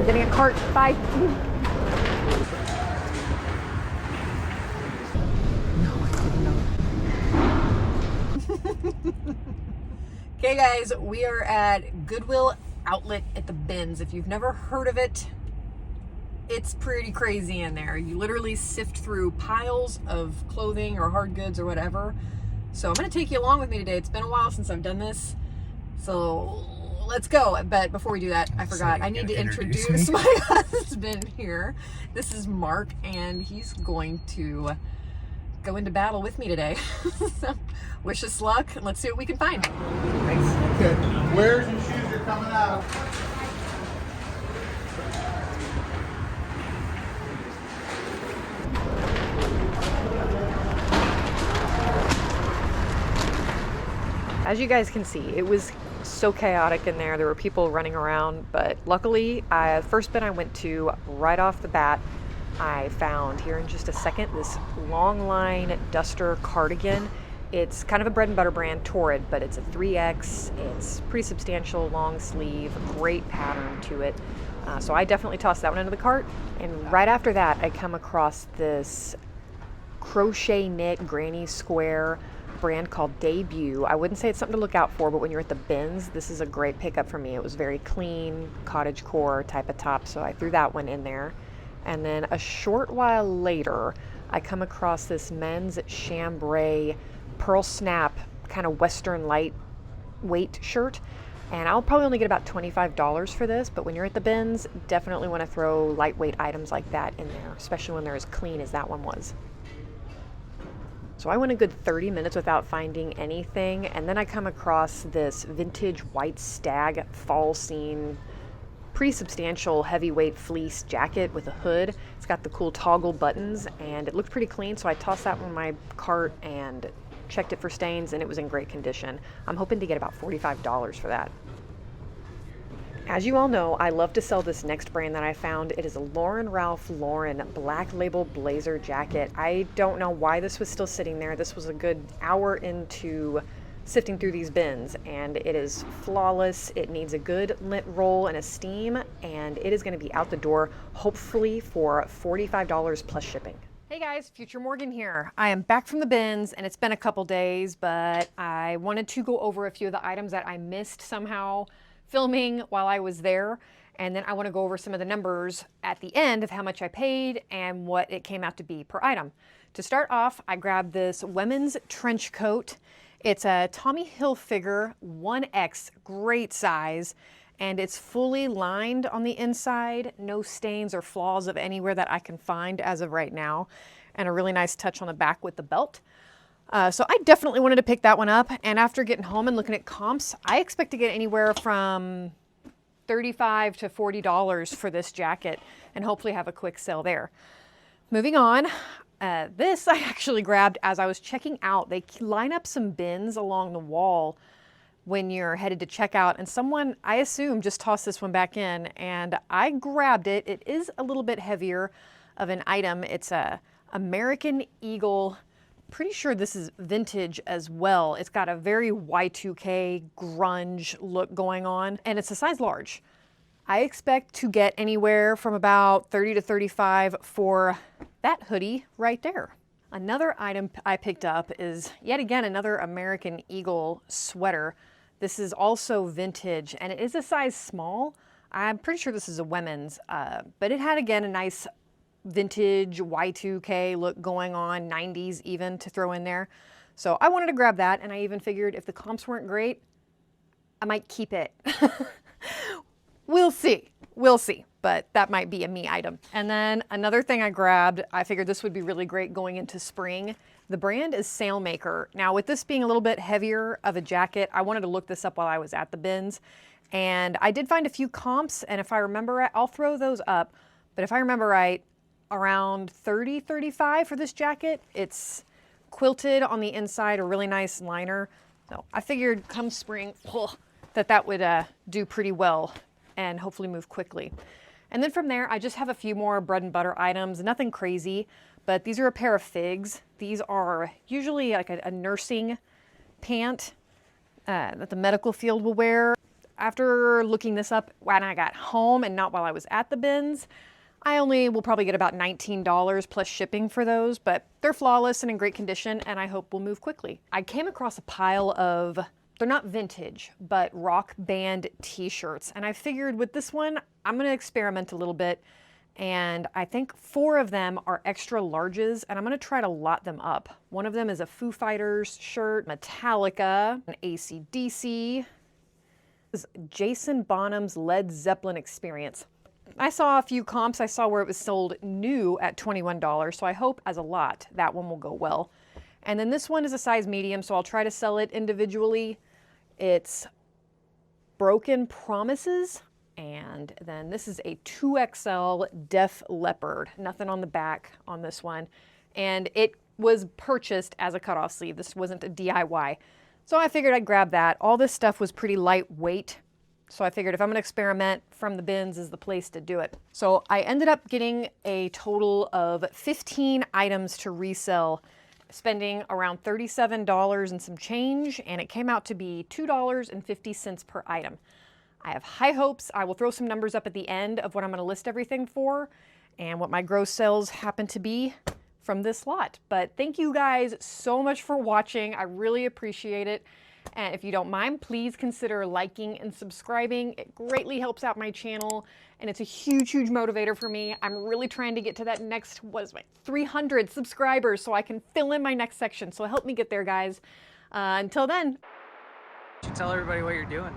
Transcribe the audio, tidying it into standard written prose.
getting a cart. Bye. Okay guys, we are at Goodwill Outlet at the BINS. If you've never heard of it, it's pretty crazy in there. You literally sift through piles of clothing or hard goods or whatever. So I'm gonna take you along with me today. It's been a while since I've done this, so let's go. But before we do that, I forgot, I need to introduce my husband here. This is Mark, and he's going to go into battle with me today. So wish us luck, and let's see what we can find. Thanks. Okay, wares and shoes are coming out. As you guys can see, it was so chaotic in there. There were people running around, but luckily, first bin I went to right off the bat, I found here in just a second this long line duster cardigan. It's kind of a bread and butter brand, Torrid, but it's a 3X. It's pretty substantial, long sleeve, great pattern to it. So I definitely tossed that one into the cart. And right after that, I come across this crochet knit granny square brand called Debut. I wouldn't say it's something to look out for, but when you're at the BINS, this is a great pickup for me. It was very clean, cottage core type of top, so I threw that one in there. And then a short while later, I come across this men's chambray pearl snap kind of Western lightweight shirt. And I'll probably only get about $25 for this, but when you're at the BINS, definitely want to throw lightweight items like that in there, especially when they're as clean as that one was. So I went a good 30 minutes without finding anything, and then I come across this vintage white stag fall scene, pretty substantial heavyweight fleece jacket with a hood. It's got the cool toggle buttons, and it looked pretty clean, so I tossed that one in my cart and checked it for stains, and it was in great condition. I'm hoping to get about $45 for that. As you all know, I love to sell this next brand that I found. It is a Lauren Ralph Lauren black label blazer jacket. I don't know why this was still sitting there. This was a good hour into sifting through these bins, and it is flawless. It needs a good lint roll and a steam, and it is going to be out the door, hopefully for $45 plus shipping. Hey guys, Future Morgan here. I am back from the BINS, and it's been a couple days, but I wanted to go over a few of the items that I missed somehow filming while I was there, and then I want to go over some of the numbers at the end of how much I paid and what it came out to be per item. To start off, I grabbed this women's trench coat. It's a Tommy Hilfiger 1X, great size, and it's fully lined on the inside, no stains or flaws of anywhere that I can find as of right now, and a really nice touch on the back with the belt. So I definitely wanted to pick that one up, and after getting home and looking at comps, I expect to get anywhere from $35 to $40 for this jacket, and hopefully have a quick sale there. Moving on, this I actually grabbed as I was checking out. They line up some bins along the wall when you're headed to checkout, and someone, I assume, just tossed this one back in, and I grabbed it. It is a little bit heavier of an item. It's a American Eagle. Pretty sure this is vintage as well. It's got a very Y2K grunge look going on, and it's a size large. I expect to get anywhere from about $30 to $35 for that hoodie right there. Another item I picked up is yet again another American Eagle sweater. This is also vintage, and it is a size small. I'm pretty sure this is a women's, but it had again a nice vintage Y2K look going on, 90s even to throw in there. So I wanted to grab that, and I even figured if the comps weren't great, I might keep it. We'll see, but that might be a me item. And then another thing I grabbed, I figured this would be really great going into spring. The brand is Sailmaker. Now with this being a little bit heavier of a jacket, I wanted to look this up while I was at the BINS, and I did find a few comps, and if I remember right, I'll throw those up, but if I remember right, around $30, $35 for this jacket. It's quilted on the inside, a really nice liner. So I figured come spring, that would do pretty well and hopefully move quickly. And then from there, I just have a few more bread and butter items, nothing crazy, but these are a pair of figs. These are usually like a nursing pant that the medical field will wear. After looking this up when I got home and not while I was at the bins, I only will probably get about $19 plus shipping for those, but they're flawless and in great condition, and I hope will move quickly. I came across a pile of, they're not vintage, but rock band t-shirts, and I figured with this one, I'm gonna experiment a little bit, and I think 4 of them are extra larges, and I'm gonna try to lot them up. One of them is a Foo Fighters shirt, Metallica, an AC/DC, Jason Bonham's Led Zeppelin Experience. I saw a few comps. I saw where it was sold new at $21, so I hope as a lot that one will go well. And then this one is a size medium, so I'll try to sell it individually. It's Broken Promises, and then this is a 2XL Def Leopard. Nothing on the back on this one, and it was purchased as a cutoff sleeve. This wasn't a DIY. So I figured I'd grab that. All this stuff was pretty lightweight, so I figured if I'm gonna experiment, from the bins is the place to do it. So I ended up getting a total of 15 items to resell, spending around $37 and some change, and it came out to be $2.50 per item. I have high hopes. I will throw some numbers up at the end of what I'm gonna list everything for and what my gross sales happen to be from this lot. But thank you guys so much for watching. I really appreciate it. And if you don't mind, please consider liking and subscribing. It greatly helps out my channel, and it's a huge, huge motivator for me. I'm really trying to get to that next, 300 subscribers so I can fill in my next section. So help me get there, guys. Until then. You should tell everybody what you're doing.